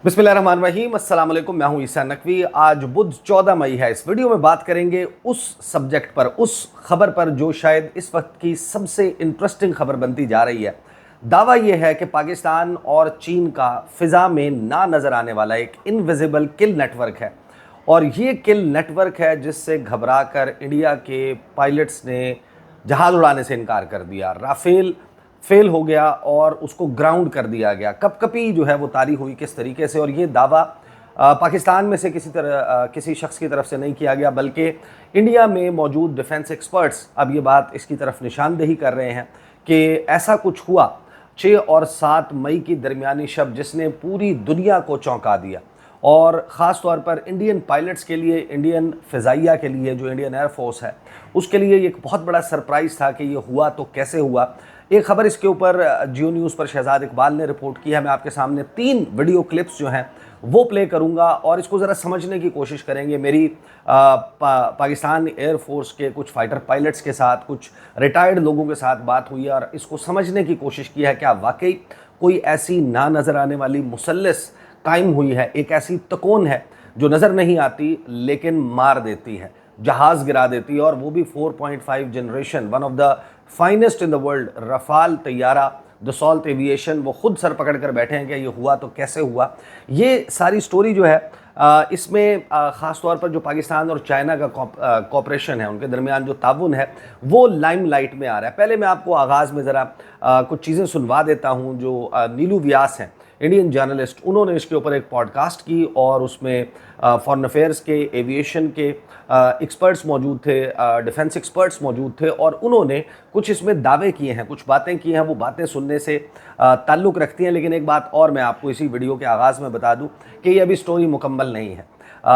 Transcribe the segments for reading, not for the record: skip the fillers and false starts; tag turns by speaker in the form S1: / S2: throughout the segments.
S1: बिस्मिल्लाहिर्रहमानिर्रहीम, अस्सलाम वालेकुम। मैं हूं ईसा नकवी। आज बुध 14 मई है। इस वीडियो में बात करेंगे उस सब्जेक्ट पर, उस खबर पर जो शायद इस वक्त की सबसे इंटरेस्टिंग खबर बनती जा रही है। दावा यह है कि पाकिस्तान और चीन का फ़िज़ा में ना नज़र आने वाला एक इनविजिबल किल नेटवर्क है, और ये किल नेटवर्क है जिससे घबरा कर इंडिया के पायलट्स ने जहाज़ उड़ाने से इनकार कर दिया। राफेल फेल हो गया और उसको ग्राउंड कर दिया गया। कपकपी जो है वो तारी हुई किस तरीके से, और ये दावा पाकिस्तान में से किसी शख्स की तरफ से नहीं किया गया, बल्कि इंडिया में मौजूद डिफेंस एक्सपर्ट्स अब ये बात इसकी तरफ निशानदेही कर रहे हैं कि ऐसा कुछ हुआ 6 और 7 मई की दरमियानी शब, जिसने पूरी दुनिया को चौंका दिया। और ख़ास तौर पर इंडियन पायलट्स के लिए, इंडियन फ़िज़ाइया के लिए, जो इंडियन एयरफोर्स है उसके लिए ये एक बहुत बड़ा सरप्राइज़ था कि ये हुआ तो कैसे हुआ। एक खबर इसके ऊपर जियो न्यूज़ पर शहजाद इकबाल ने रिपोर्ट की है। मैं आपके सामने 3 वीडियो क्लिप्स जो हैं वो प्ले करूंगा और इसको ज़रा समझने की कोशिश करेंगे। मेरी पाकिस्तान एयरफोर्स के कुछ फाइटर पायलट्स के साथ, कुछ रिटायर्ड लोगों के साथ बात हुई है और इसको समझने की कोशिश की है क्या वाकई कोई ऐसी ना नज़र आने वाली मुसल्लस कायम हुई है, एक ऐसी तकोन है जो नज़र नहीं आती लेकिन मार देती है, जहाज़ गिरा देती है, और वो भी 4.5 generation, one of the finest in the world Rafale तैयारा, दसॉल्ट एविएशन। वो खुद सर पकड़ कर बैठे हैं कि ये हुआ तो कैसे हुआ। ये सारी स्टोरी जो है इसमें ख़ास तौर पर जो पाकिस्तान और चाइना का कॉपरेशन है, उनके दरमियान जो ताउन है वो लाइमलाइट में आ रहा है। पहले मैं आपको आगाज़ में ज़रा कुछ चीज़ें सुनवा देता हूँ। जो नीलू व्यास हैं, इंडियन जर्नलिस्ट, उन्होंने इसके ऊपर एक पॉडकास्ट की और उसमें फॉरेन अफेयर्स के, एविएशन के एक्सपर्ट्स मौजूद थे, डिफेंस एक्सपर्ट्स मौजूद थे, और उन्होंने कुछ इसमें दावे किए हैं, कुछ बातें की हैं। वो बातें सुनने से ताल्लुक़ रखती हैं। लेकिन एक बात और मैं आपको इसी वीडियो के आगाज़ में बता दूं कि ये अभी स्टोरी मुकम्मल नहीं है।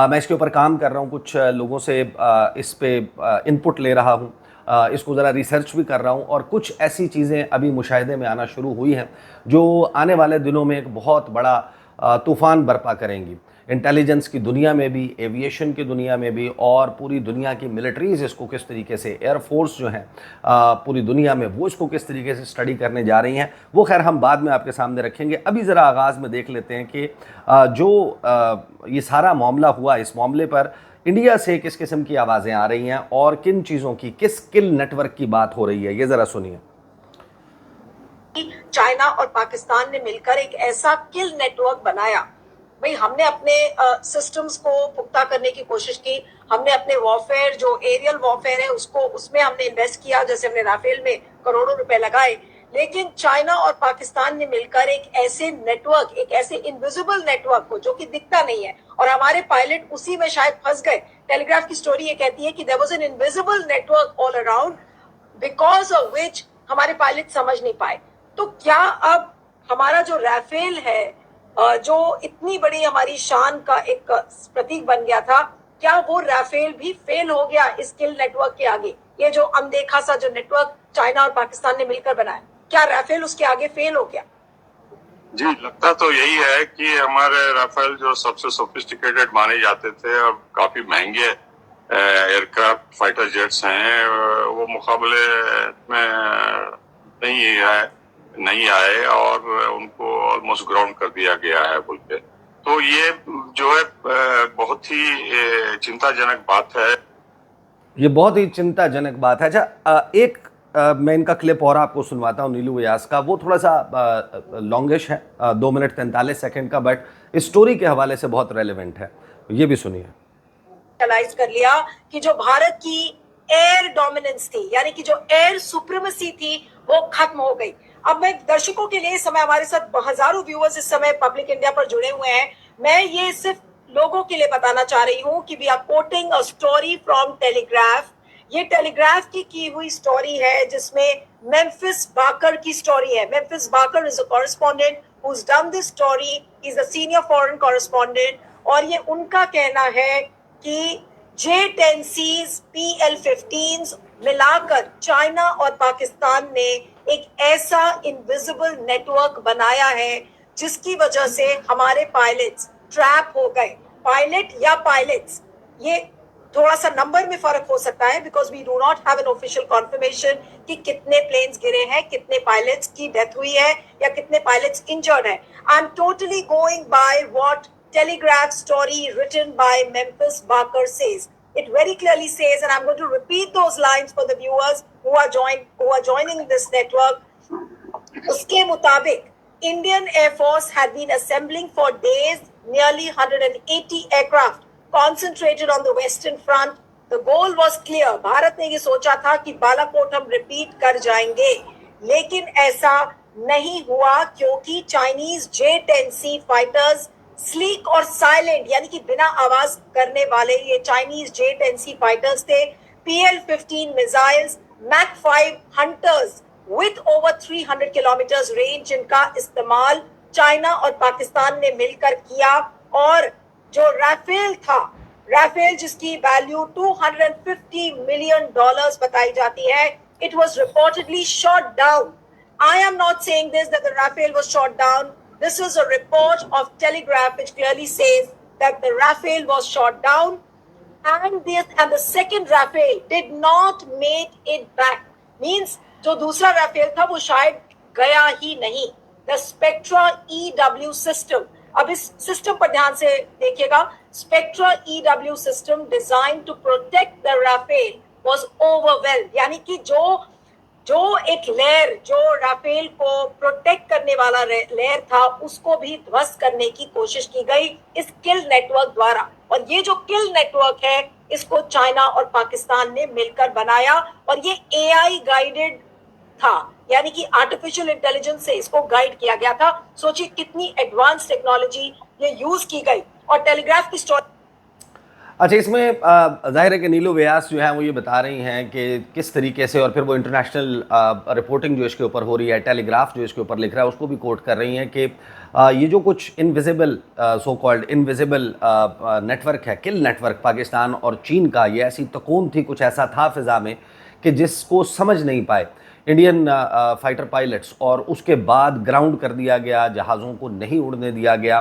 S1: मैं इसके ऊपर काम कर रहा हूँ, कुछ लोगों से इस पे इनपुट ले रहा हूँ, इसको ज़रा रिसर्च भी कर रहा हूँ, और कुछ ऐसी चीज़ें अभी मुशाहिदे में आना शुरू हुई हैं जो आने वाले दिनों में एक बहुत बड़ा तूफ़ान बर्पा करेंगी। इंटेलिजेंस की दुनिया में भी, एविएशन की दुनिया में भी, और पूरी दुनिया की मिलिट्रीज़ इसको किस तरीके से, एयरफोर्स जो हैं पूरी दुनिया में, वो इसको किस तरीके से स्टडी करने जा रही हैं, वो खैर हम बाद में आपके सामने रखेंगे। अभी ज़रा आगाज़ में देख लेते हैं कि ये सारा मामला हुआ, इस मामले पर इंडिया से किस किस्म की आवाज़ें आ रही हैं और किन चीज़ों की, किस किल नेटवर्क की बात हो रही है, ये ज़रा सुनिए।
S2: चाइना और पाकिस्तान ने मिलकर एक ऐसा किल नेटवर्क बनाया। भाई, हमने अपने सिस्टम्स को पुख्ता करने की कोशिश की, हमने अपने वॉरफेयर, जो एरियल वॉरफेयर है, उसमें हमने इन्वेस्ट किया, जैसे हमने राफेल में करोड़ों रुपए लगाए। लेकिन चाइना और पाकिस्तान ने मिलकर एक ऐसे नेटवर्क, एक ऐसे इनविजिबल नेटवर्क को, जो कि दिखता नहीं है, और हमारे पायलट उसी में शायद फंस गए। टेलीग्राफ की स्टोरी ये कहती है कि there was an invisible network all around, because of which हमारे पायलट समझ नहीं पाए। तो क्या अब हमारा जो राफेल है, जो इतनी बड़ी हमारी शान का एक प्रतीक बन गया था, क्या वो राफेल भी फेल हो गया इस किल नेटवर्क के आगे? ये जो अनदेखा सा जो नेटवर्क चाइना और पाकिस्तान ने मिलकर बनाया, क्या राफेल उसके आगे फेल हो गया?
S3: जी, लगता तो यही है कि हमारे राफेल जो सबसे सोफिस्टिकेटेड माने जाते थे और काफी महंगे एयरक्राफ्ट फाइटर जेट्स हैं, वो मुकाबले में नहीं आए और उनको ऑलमोस्ट ग्राउंड कर दिया गया है बोल के। तो ये जो है बहुत ही चिंताजनक बात है।
S1: ये बहुत ही चिंताजनक बात है। अच्छा, एक मैं इनका क्लिप और आपको सुनवाता हूँ नीलू व्यास का। वो थोड़ा सा लॉन्गिश है, 2 मिनट 43 सेकंड का, बट स्टोरी के हवाले से बहुत रेलेवेंट है। ये भी सुनिए।
S2: रियलाइज कर लिया कि जो भारत की एयर डोमिनेंस थी, यानी कि जो एयर सुप्रीमेसी थी, वो खत्म हो गई। अब मैं दर्शकों के लिए, इस समय हमारे साथ हजारों व्यूअर्स इस समय पब्लिक इंडिया पर जुड़े हुए हैं, मैं ये सिर्फ लोगों के लिए बताना चाह रही हूँ कि we are quoting a story from Telegraph. ये टेलीग्राफ की हुई स्टोरी है, जिसमें मेम्फिस बाकर की स्टोरी है। Memphis Barker is a correspondent who's done this story. He's a senior foreign correspondent, और ये उनका कहना है कि J-10Cs, PL-15s मिलाकर चाइना और पाकिस्तान ने एक ऐसा इनविजिबल नेटवर्क बनाया है, जिसकी वजह से हमारे पायलट्स ट्रैप हो गए। पायलट या पायलट्स, ये थोड़ा सा नंबर में फर्क हो सकता है because we do not have an official confirmation कि कितने प्लेन्स गिरे हैं, कितने पायलट्स की डेथ हुई है या कितने पायलट्स इंजर्ड है. I am totally going by what Telegraph story written by Memphis Barker says. It very clearly says, and I'm going to repeat those lines for the viewers who are joining this network. उसके मुताबिक Indian Air Force had been assembling for days nearly 180 aircraft concentrated on the Western Front. The goal was clear. Bharat ने ये सोचा था कि बालाकोट हम repeat कर जाएंगे, लेकिन ऐसा नहीं हुआ क्योंकि चाइनीज J-10C फाइटर्स स्लीक और साइलेंट यानी कि बिना आवाज करने वाले ये चाइनीज J-10C फाइटर्स थे. PL-15 missiles, Mach 5 hunters with over 300 kilometres range, जिनका इस्तेमाल चाइना और पाकिस्तान ने मिलकर किया. और जो राफेल था, राफेल जिसकी वैल्यू $250 मिलियन बताई जाती है, it was reportedly shot down. I am not saying this that the Rafale was shot down. This is a report of Telegraph which clearly says that the Rafale was shot down, and the second Rafale did not make it back. Means जो दूसरा Rafale था वो शायद गया ही नहीं. The Spectra EW system. अब इस system पर ध्यान से देखिएगा. Spectra EW system designed to protect the Rafale was overwhelmed. यानी कि जो एक लेयर जो राफेल को प्रोटेक्ट करने वाला लेयर था उसको भी ध्वस्त करने की कोशिश की गई इस किल नेटवर्क द्वारा. और ये जो किल नेटवर्क है इसको चाइना और पाकिस्तान ने मिलकर बनाया, और ये AI गाइडेड था, यानी कि आर्टिफिशियल इंटेलिजेंस से इसको गाइड किया गया था. सोचिए कितनी एडवांस टेक्नोलॉजी ये यूज की गई. और टेलीग्राफ की स्टोरी,
S1: अच्छा, इसमें जाहिर है कि नीलू व्यास जो है वो ये बता रही हैं कि किस तरीके से, और फिर वो इंटरनेशनल रिपोर्टिंग जो इसके ऊपर हो रही है, टेलीग्राफ जो इसके ऊपर लिख रहा है उसको भी कोट कर रही हैं कि ये जो कुछ invisible so called invisible network है, किल नेटवर्क पाकिस्तान और चीन का, ये ऐसी तकून थी, कुछ ऐसा था फ़िज़ा में कि जिसको समझ नहीं पाए इंडियन फाइटर पायलट्स, और उसके बाद ग्राउंड कर दिया गया, जहाज़ों को नहीं उड़ने दिया गया.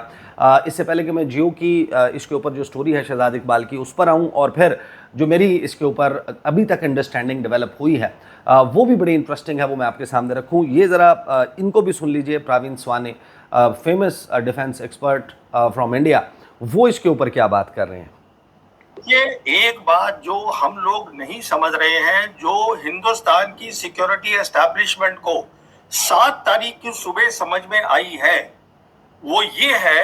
S1: इससे पहले कि मैं जियो की इसके ऊपर जो स्टोरी है शहजाद इकबाल की उस पर आऊँ, और फिर जो मेरी इसके ऊपर अभी तक अंडरस्टैंडिंग डेवलप हुई है वो भी बड़ी इंटरेस्टिंग है, वो मैं आपके सामने रखूँ. ये ज़रा इनको भी सुन लीजिए. Praveen Sawhney, famous defence expert from India, वो इसके ऊपर क्या बात कर रहे हैं.
S4: ये एक बात जो हम लोग नहीं समझ रहे हैं, जो हिंदुस्तान की सिक्योरिटी एस्टैब्लिशमेंट को 7 तारीख की सुबह समझ में आई है, वो ये है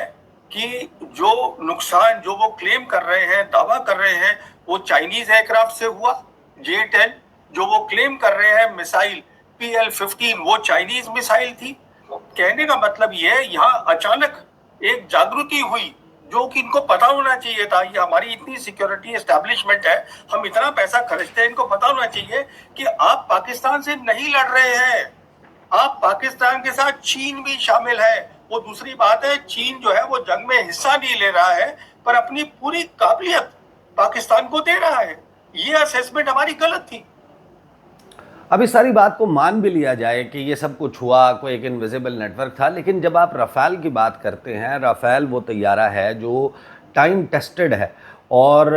S4: कि जो नुकसान जो वो क्लेम कर रहे हैं, दावा कर रहे हैं, वो चाइनीज एयरक्राफ्ट से हुआ. J-10 जो वो क्लेम कर रहे हैं मिसाइल PL-15 वो चाइनीज मिसाइल थी. कहने का मतलब ये है यहाँ अचानक एक जागृति हुई जो कि इनको पता होना चाहिए था. ये हमारी इतनी सिक्योरिटी एस्टैब्लिशमेंट है, हम इतना पैसा खर्चते हैं, इनको पता होना चाहिए कि आप पाकिस्तान से नहीं लड़ रहे हैं, आप पाकिस्तान के साथ चीन भी शामिल है. वो दूसरी बात है, चीन जो है वो जंग में हिस्सा नहीं ले रहा है पर अपनी पूरी काबिलियत पाकिस्तान को दे रहा है. ये असेसमेंट हमारी गलत थी.
S1: अब इस सारी बात को मान भी लिया जाए कि ये सब कुछ हुआ, कोई एक इनविजिबल नेटवर्क था, लेकिन जब आप राफेल की बात करते हैं, राफेल वो तैयारा है जो टाइम टेस्टेड है और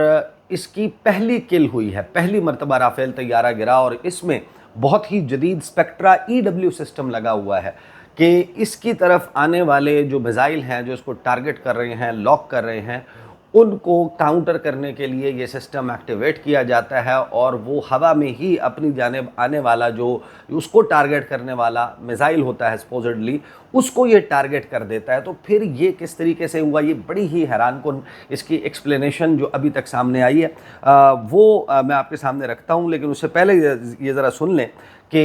S1: इसकी पहली किल हुई है, पहली मरतबा राफेल तैयारा गिरा, और इसमें बहुत ही जदीद स्पेक्ट्रा EW सिस्टम लगा हुआ है कि इसकी तरफ आने वाले जो मिसाइल हैं जो इसको टारगेट कर रहे हैं, लॉक कर रहे हैं, उनको काउंटर करने के लिए ये सिस्टम एक्टिवेट किया जाता है, और वो हवा में ही अपनी जानिब आने वाला जो उसको टारगेट करने वाला मिसाइल होता है सपोजिडली, उसको ये टारगेट कर देता है. तो फिर ये किस तरीके से हुआ, ये बड़ी ही हैरानकुन इसकी एक्सप्लेनेशन जो अभी तक सामने आई है वो मैं आपके सामने रखता हूँ. लेकिन उससे पहले ये ज़रा सुन लें कि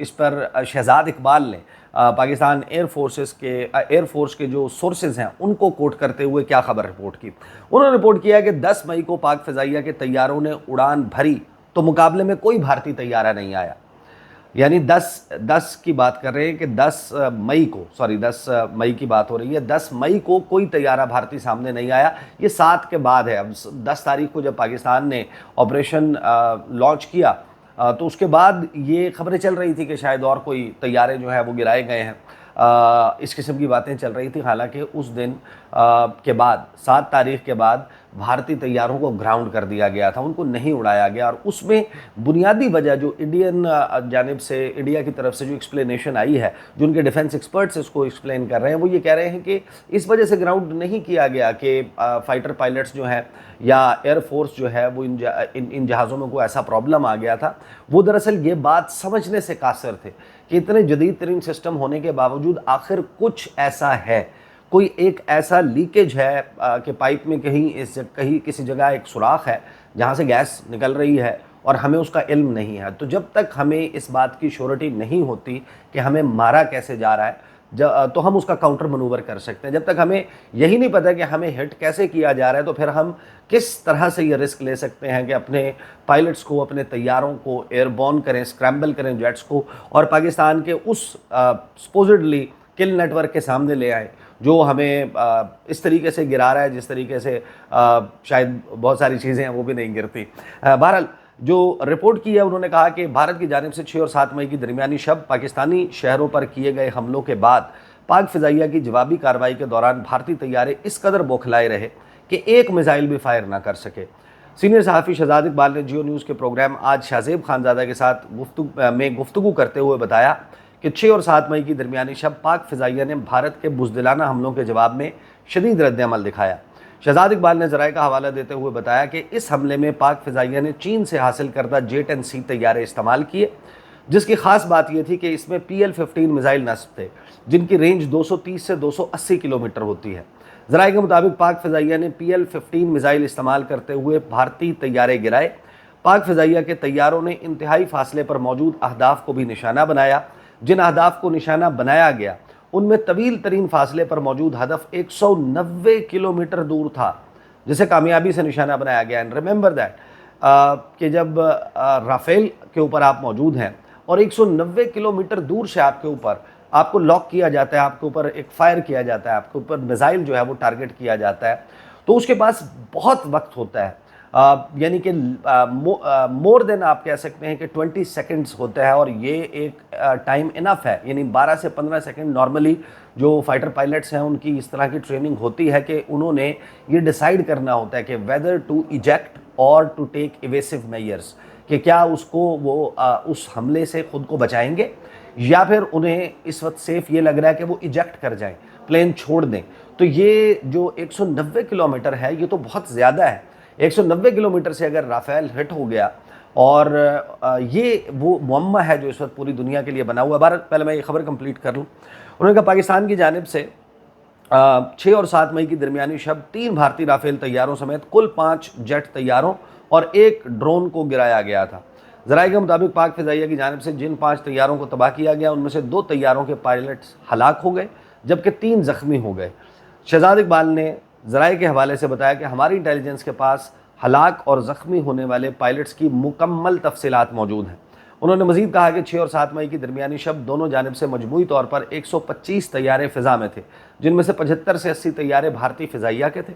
S1: इस पर शहजाद इकबाल ने पाकिस्तान एयरफोर्स के जो सोर्सेज हैं उनको कोट करते हुए क्या खबर रिपोर्ट की. उन्होंने रिपोर्ट किया कि 10 मई को पाक फ़िज़ाइया के तैयारों ने उड़ान भरी तो मुकाबले में कोई भारतीय तैयारा नहीं आया. यानी 10 की बात कर रहे हैं कि 10 मई की बात हो रही है. 10 मई को कोई तैयारा भारतीय सामने नहीं आया. ये 7 के बाद है. अब 10 तारीख को जब पाकिस्तान ने ऑपरेशन लॉन्च किया तो उसके बाद ये खबरें चल रही थी कि शायद और कोई तैयारे जो है वो गिराए गए हैं. इस किस्म की बातें चल रही थी. हालांकि उस दिन के बाद 7 तारीख के बाद भारतीय तैयारों को ग्राउंड कर दिया गया था, उनको नहीं उड़ाया गया। और उसमें बुनियादी वजह जो इंडियन जानिब से, इंडिया की तरफ से जो एक्सप्लेनेशन आई है, जो उनके डिफेंस एक्सपर्ट्स इसको एक्सप्लेन कर रहे हैं, वो ये कह रहे हैं कि इस वजह से ग्राउंड नहीं किया गया कि फाइटर पायलट्स जो हैं या एयरफोर्स जो है वो इन जहाज़ों में कोई ऐसा प्रॉब्लम आ गया था। वो दरअसल ये बात समझने से कासिर थे कि इतने जदीद तरीन सिस्टम होने के बावजूद आखिर कुछ ऐसा है, कोई एक ऐसा लीकेज है कि पाइप में कहीं किसी जगह एक सुराख है जहाँ से गैस निकल रही है और हमें उसका इल्म नहीं है। तो जब तक हमें इस बात की श्योरिटी नहीं होती कि हमें मारा कैसे जा रहा है, तो हम उसका काउंटर मनूवर कर सकते हैं। जब तक हमें यही नहीं पता कि हमें हिट कैसे किया जा रहा है, तो फिर हम किस तरह से ये रिस्क ले सकते हैं कि अपने पायलट्स को, अपने तैयारों को एयरबॉर्न करें, स्क्रैम्बल करें जेट्स को, और पाकिस्तान के उस सपोजिडली किल नेटवर्क के सामने ले आए जो हमें इस तरीके से गिरा रहा है जिस तरीके से शायद बहुत सारी चीज़ें हैं वो भी नहीं गिरती। बहरहाल जो रिपोर्ट की है, उन्होंने कहा कि भारत की जानिब से 6 और 7 मई की दरमियानी शब पाकिस्तानी शहरों पर किए गए हमलों के बाद पाक फ़िज़ाइया की जवाबी कार्रवाई के दौरान भारतीय तैयारे इस कदर बौखलाए रहे कि एक मिसाइल भी फायर ना कर सके। सीनियर सहाफ़ी शहजाद इकबाल ने जियो न्यूज़ के प्रोग्राम आज शाहज़ेब खानज़ादा के साथ गुफ्तगू करते हुए बताया कि 6 और 7 मई की दरमियानी शब पाक फ़िज़ाइया ने भारत के बुज़दिलाना हमलों के जवाब में शदीद रद्द-ए-अमल दिखाया। शहजाद इकबाल ने ज़राए का हवाला देते हुए बताया कि इस हमले में पाक फ़िज़ाइया ने चीन से हासिल करदा J-10C तैयारे इस्तेमाल किए, जिसकी ख़ास बात यह थी कि इसमें PL-15 मिसाइल नस्ब थे, जिनकी रेंज 230 से 280 किलोमीटर होती है। ज़राए के मुताबिक पाक फ़िज़ाइया ने PL-15 मिसाइल इस्तेमाल करते हुए भारतीय तैयारे गिराए। पाक फ़िज़ाइया के तैयारों ने इंतहाई फासले पर मौजूद अहदाफ को भी निशाना बनाया। जिन अहदाफ को निशाना बनाया गया उनमें तवील तरीन फासले पर मौजूद हदफ 190 किलोमीटर दूर था, जिसे कामयाबी से निशाना बनाया गया। एंड रिमेंबर दैट कि जब राफेल के ऊपर आप मौजूद हैं और 190 किलोमीटर दूर से आपके ऊपर आपको लॉक किया जाता है, आपके ऊपर एक फायर किया जाता है, आपके ऊपर मिसाइल जो है वो टारगेट किया जाता है, तो उसके पास बहुत वक्त होता है, यानी कि मोर देन आप कह सकते हैं कि 20 सेकंड्स होता है। और ये एक टाइम इनफ है, यानी 12 से 15 सेकंड नॉर्मली जो फाइटर पायलट्स हैं उनकी इस तरह की ट्रेनिंग होती है कि उन्होंने ये डिसाइड करना होता है कि वेदर टू इजेक्ट और टू टेक इवेसिव मेजर्स, कि क्या उसको वो उस हमले से ख़ुद को बचाएंगे या फिर उन्हें इस वक्त सेफ ये लग रहा है कि वो इजेक्ट कर जाएं, प्लेन छोड़ दें। तो ये जो 190 किलोमीटर है ये तो बहुत ज़्यादा है। 190 किलोमीटर से अगर राफेल हिट हो गया, और ये वो मुअम्मा है जो इस वक्त पूरी दुनिया के लिए बना हुआ है। भारत, पहले मैं ये खबर कंप्लीट कर लूँ। उन्होंने कहा पाकिस्तान की जानिब से 6 और 7 मई की दरमियानी शब 3 भारतीय राफेल तैयारों समेत कुल 5 जेट तैयारों और 1 ड्रोन को गिराया गया था। ज़राए के मुताबिक पाक फ़िज़ाइया की जानिब से जिन 5 तैयारों को तबाह किया गया उनमें से 2 तैयारों के पायलट्स हलाक हो गए जबकि 3 ज़ख्मी हो गए। शहजाद इकबाल ने ज़राए के हवाले से बताया कि हमारी इंटेलिजेंस के पास हलाक और ज़ख्मी होने वाले पायलट्स की मुकम्मल तफसीलात मौजूद हैं। उन्होंने मज़ीद कहा कि 6 और 7 मई की दरमियानी शब दोनों जानिब से मजमूई तौर पर 125 तैयारे फ़िज़ा में थे, जिनमें से 75 से 80 तैयारे भारतीय फ़िज़ाइया के थे,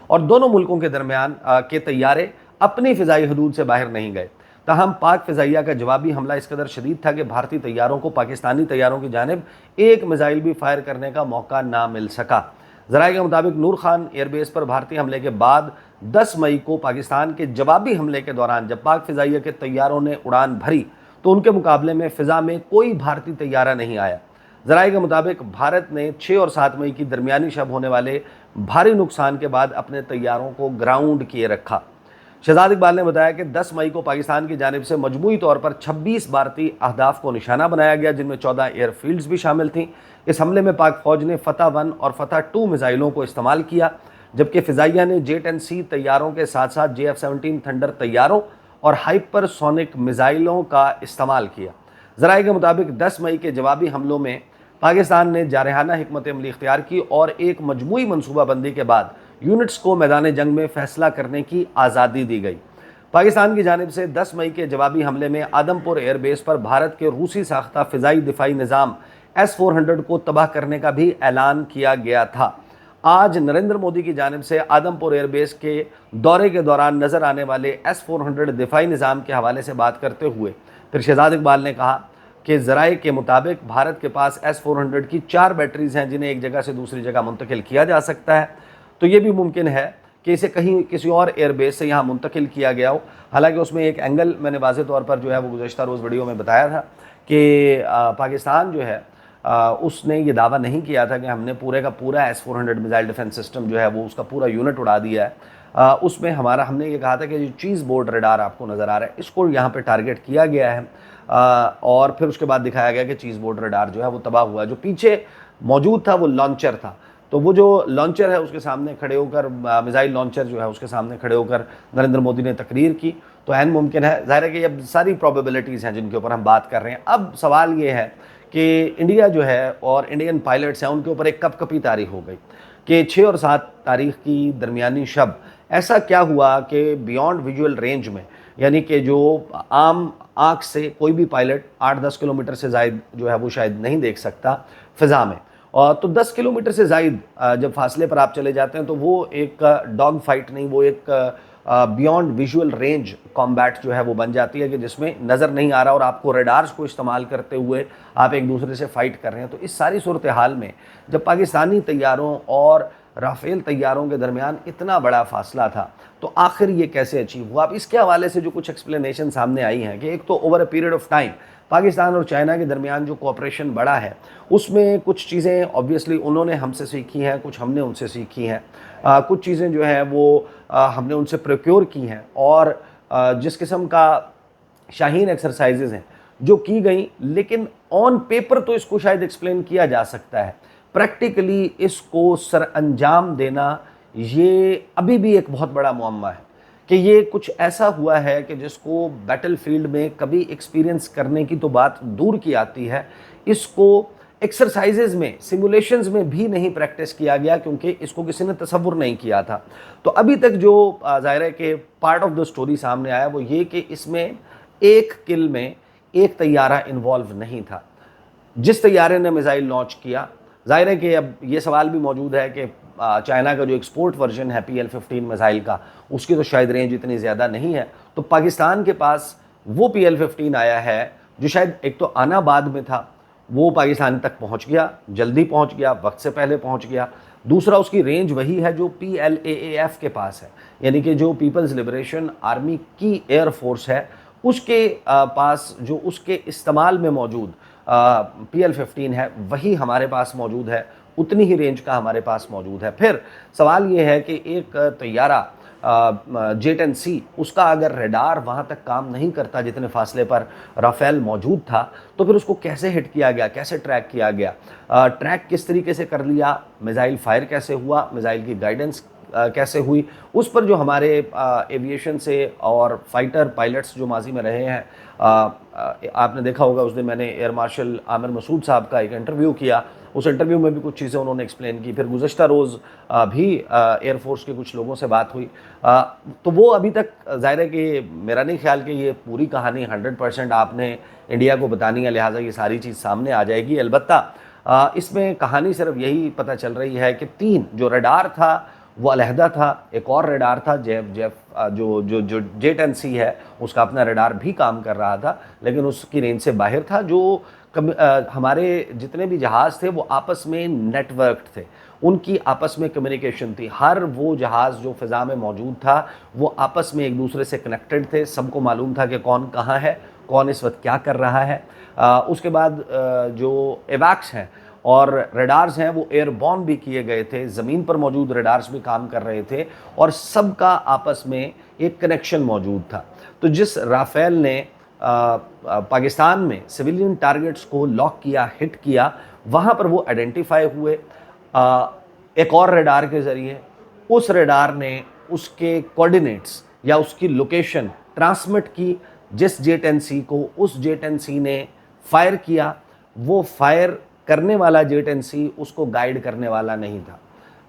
S1: और दोनों मुल्कों के दरमियान के तैयारे अपनी फ़िज़ाई हदूद से बाहर नहीं गए। ताहम पाक फ़िज़ाइया का जवाबी हमला इस कदर शदीद था कि भारतीय तैयारों को पाकिस्तानी तैयारों की जानिब एक मिसाइल भी फायर करने का मौका ना मिल सका। ज़राए के मुताबिक नूर खान एयरबेस पर भारतीय हमले के बाद 10 मई को पाकिस्तान के जवाबी हमले के दौरान जब पाक फ़िज़ाइया के तैयारों ने उड़ान भरी तो उनके मुकाबले में फ़िज़ा में कोई भारतीय तैयारा नहीं आया। ज़राए के मुताबिक भारत ने 6 और 7 मई की दरमियानी शब होने वाले भारी नुकसान के बाद अपने तैयारों को ग्राउंड किए रखा। शहजाद इकबाल ने बताया कि 10 मई को पाकिस्तान की जानिब से मजमूई तौर पर 26 भारतीय अहदाफ को निशाना बनाया गया, जिनमें 14 एयरफील्ड्स भी शामिल थीं। इस हमले में पाक फ़ौज ने फतह 1 और फतह 2 मिसाइलों को इस्तेमाल किया, जबकि फ़िज़ाइया ने J-10C तैयारों के साथ साथ JF-17 थंडर तैयारों और हाइपरसोनिक मिसाइलों का इस्तेमाल किया। ज़राए के मुताबिक 10 मई के जवाबी हमलों में पाकिस्तान ने जारहाना हिकमत अमली इख्तियार की और एक मजमूई मनसूबाबंदी के बाद यूनिट्स को मैदान जंग में फ़ैसला करने की आज़ादी दी गई। पाकिस्तान की जानिब से 10 मई के जवाबी हमले में आदमपुर एयरबेस पर भारत के रूसी साख्ता फ़िज़ाई दिफाई निज़ाम S-400 को तबाह करने का भी ऐलान किया गया था। आज नरेंद्र मोदी की जानिब से आदमपुर एयरबेस के दौरे के दौरान नज़र आने वाले S-400 दिफाई निज़ाम के हवाले से बात करते हुए फिर शहजाद इकबाल ने कहा कि ज़राए के मुताबिक भारत के पास S-400 की 4 बैटरीज़ हैं जिन्हें एक जगह से दूसरी जगह मुंतकिल किया जा सकता है। तो ये भी मुमकिन है कि इसे कहीं किसी और एयरबेस से यहाँ मुंतकिल किया गया हो। हालांकि उसमें एक एंगल मैंने वाज़े तौर पर जो है वो गुज़श्ता रोज़ वीडियो में बताया था कि पाकिस्तान जो है उसने ये दावा नहीं किया था कि हमने पूरे का पूरा S-400 मिसाइल डिफेंस सिस्टम जो है वो उसका पूरा यूनिट उड़ा दिया है। उसमें हमने ये कहा था कि जो चीज़ बोर्ड रडार आपको नज़र आ रहा है इसको यहाँ पे टारगेट किया गया है, और फिर उसके बाद दिखाया गया कि चीज़ बोर्ड रडार जो है वो तबाह हुआ है। जो पीछे मौजूद था वो लॉन्चर था, तो वो जो लॉन्चर है उसके सामने खड़े होकर, मिसाइल लॉन्चर जो है उसके सामने खड़े होकर नरेंद्र मोदी ने तकरीर की। तो ऐन मुमकिन है, ज़ाहिर है कि अब सारी प्रोबेबिलिटीज़ हैं जिनके ऊपर हम बात कर रहे हैं। अब सवाल ये है कि इंडिया जो है और इंडियन पायलट्स हैं उनके ऊपर एक कपकपी तारीख हो गई कि 6 और 7 तारीख की दरमियानी शब ऐसा क्या हुआ कि बियॉन्ड विजुअल रेंज में, यानी कि जो आम आँख से कोई भी पायलट 8-10 किलोमीटर से ज़ायद जो है वो शायद नहीं देख सकता फ़िज़ा में। और तो 10 किलोमीटर से ज़ायद जब फासले पर आप चले जाते हैं तो वो एक डॉग फाइट नहीं, वो एक बियॉन्ड विजुअल रेंज कॉम्बैट जो है वो बन जाती है कि जिसमें नज़र नहीं आ रहा और आपको रडार्स को इस्तेमाल करते हुए आप एक दूसरे से फ़ाइट कर रहे हैं। तो इस सारी सूरत हाल में जब पाकिस्तानी तैयारों और राफेल तैयारों के दरमियान इतना बड़ा फासला था तो आखिर ये कैसे अचीव हुआ। अब इसके हवाले से जो कुछ एक्सप्लेनेशन सामने आई हैं कि एक तो over a period of time Pakistan और चाइना के दरमियान जो कोऑपरेशन बढ़ा है उसमें कुछ चीज़ें ऑब्वियसली उन्होंने हमसे सीखी हैं, कुछ हमने उनसे सीखी हैं, कुछ चीज़ें जो हैं वो हमने उनसे प्रोक्योर की हैं, और जिस किस्म का शाहीन एक्सरसाइजेज़ हैं जो की गई, लेकिन ऑन पेपर तो इसको शायद एक्सप्लेन किया जा सकता है, प्रैक्टिकली इसको सर अंजाम देना ये अभी भी एक बहुत बड़ा मुअम्मा है कि ये कुछ ऐसा हुआ है कि जिसको बैटलफील्ड में कभी एक्सपीरियंस करने की तो बात दूर की आती है, इसको एक्सरसाइजेज में, सिमुलेशंस में भी नहीं प्रैक्टिस किया गया क्योंकि इसको किसी ने तसव्वुर नहीं किया था। तो अभी तक जो ज़ाहिर है कि पार्ट ऑफ द स्टोरी सामने आया वो ये कि इसमें एक किल में एक तैयारा इन्वॉल्व नहीं था। जिस तैयारे ने मिसाइल लॉन्च किया, ज़ाहिर है कि अब ये सवाल भी मौजूद है कि चाइना का जो एक्सपोर्ट वर्जन है PL-15 मिसाइल का, उसकी तो शायद रेंज इतनी ज़्यादा नहीं है, तो पाकिस्तान के पास वो PL-15 आया है जो शायद एक तो आना बाद में था, वो पाकिस्तान तक पहुंच गया, जल्दी पहुंच गया, वक्त से पहले पहुंच गया। दूसरा उसकी रेंज वही है जो PLAAF के पास है, यानी कि जो पीपल्स लिबरेशन आर्मी की एयर फोर्स है उसके पास जो उसके इस्तेमाल में मौजूद PL-15 है वही हमारे पास मौजूद है, उतनी ही रेंज का हमारे पास मौजूद है। फिर सवाल ये है कि एक तैयारा J-10C उसका अगर रडार वहाँ तक काम नहीं करता जितने फासले पर राफेल मौजूद था, तो फिर उसको कैसे हिट किया गया, कैसे ट्रैक किया गया, ट्रैक किस तरीके से कर लिया, मिसाइल फायर कैसे हुआ, मिसाइल की गाइडेंस कैसे हुई, उस पर जो हमारे एविएशन से और फाइटर पायलट्स जो माजी में रहे हैं, आपने देखा होगा उस दिन मैंने एयर मार्शल आमिर मसूद साहब का एक इंटरव्यू किया, उस इंटरव्यू में भी कुछ चीज़ें उन्होंने एक्सप्लेन की। फिर गुज़श्ता रोज़ भी एयरफोर्स के कुछ लोगों से बात हुई, तो वो अभी तक ज़ाहिर है कि मेरा नहीं ख्याल कि ये पूरी कहानी 100% आपने इंडिया को बतानी है, लिहाजा ये सारी चीज़ सामने आ जाएगी। अलबत्ता इसमें कहानी सिर्फ यही पता चल रही है कि 3 जो रडार था वो अलहदा था, एक और रडार था जो J-10C है उसका अपना रडार भी काम कर रहा था लेकिन उसकी रेंज से बाहर था। जो हमारे जितने भी जहाज़ थे वो आपस में नेटवर्क्ड थे, उनकी आपस में कम्युनिकेशन थी, हर वो जहाज़ जो फ़िज़ा में मौजूद था वो आपस में एक दूसरे से कनेक्टेड थे, सबको मालूम था कि कौन कहाँ है, कौन इस वक्त क्या कर रहा है। उसके बाद जो एवैक्स हैं और रडार्स हैं वो एयरबॉर्न भी किए गए थे, ज़मीन पर मौजूद रडार्स भी काम कर रहे थे और सबका आपस में एक कनेक्शन मौजूद था। तो जिस राफेल ने पाकिस्तान में सिविलियन टारगेट्स को लॉक किया, हिट किया, वहाँ पर वो आइडेंटिफाई हुए एक और रडार के ज़रिए। उस रडार ने उसके कोऑर्डिनेट्स या उसकी लोकेशन ट्रांसमिट की जिस J-10C को, उस J-10C ने फायर किया। वो फायर करने वाला J-10C उसको गाइड करने वाला नहीं था,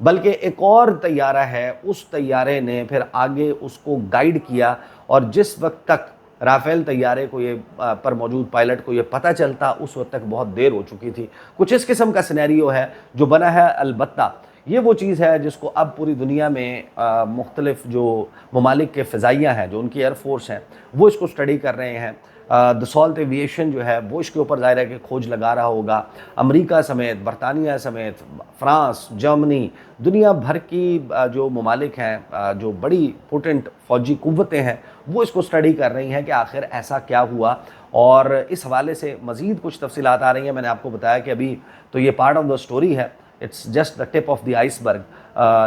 S1: बल्कि एक और तैयारा है, उस तैयारे ने फिर आगे उसको गाइड किया। और जिस वक्त तक राफेल तैयारे को ये पर मौजूद पायलट को ये पता चलता उस वक्त तक बहुत देर हो चुकी थी। कुछ इस किस्म का सिनेरियो है जो बना है। अलबत्ता ये वो चीज़ है जिसको अब पूरी दुनिया में मुख्तलिफ जो ममालिक के फ़िज़ाइया हैं, जो उनकी एयर फोर्स हैं, वो इसको स्टडी कर रहे हैं। दसॉल्ट एविएशन जो है वो इसके ऊपर ज़ाहिर है कि खोज लगा रहा होगा। अमेरिका समेत, बरतानिया समेत, फ्रांस, जर्मनी, दुनिया भर की जो ममालिक हैं, जो बड़ी पोटेंट फ़ौजी क़ुव्वतें हैं, वो इसको स्टडी कर रही हैं कि आखिर ऐसा क्या हुआ। और इस हवाले से मज़ीद कुछ तफसीलात आ रही हैं। मैंने आपको बताया कि अभी तो ये पार्ट ऑफ द स्टोरी है, it's just the tip of the iceberg.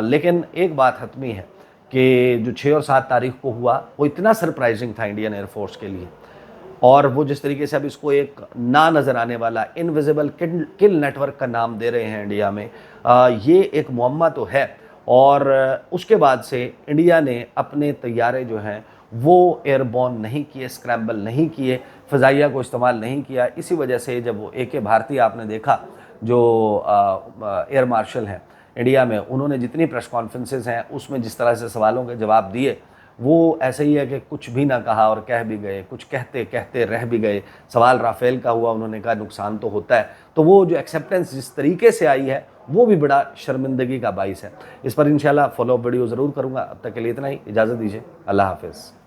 S1: लेकिन एक बात हतमी है कि जो 6 और 7 तारीख को हुआ वो इतना सरप्राइजिंग था इंडियन एयरफोर्स के लिए, और वो जिस तरीके से अब इसको एक ना नज़र आने वाला इनविजिबल किल नेटवर्क का नाम दे रहे हैं इंडिया में, ये एक मुअम्मा तो है। और उसके बाद से इंडिया ने अपने तैयारे जो हैं वो एयरबॉर्न नहीं किए, स्क्रैम्बल नहीं किए, फ़ज़ाइया को इस्तेमाल नहीं किया। इसी वजह से जब वो AK भारती आपने देखा जो एयर मार्शल हैं इंडिया में, उन्होंने जितनी प्रेस कॉन्फ्रेंसेस हैं उसमें जिस तरह से सवालों के जवाब दिए, वो ऐसे ही है कि कुछ भी ना कहा और कह भी गए, कुछ कहते कहते रह भी गए। सवाल राफेल का हुआ, उन्होंने कहा नुकसान तो होता है। तो वो जो एक्सेप्टेंस जिस तरीके से आई है वो भी बड़ा शर्मिंदगी का बाइस है। इस पर इंशाल्लाह फॉलोअप वीडियो ज़रूर करूँगा। अब तक के लिए इतना ही, इजाज़त दीजिए, अल्लाह हाफ़िज़।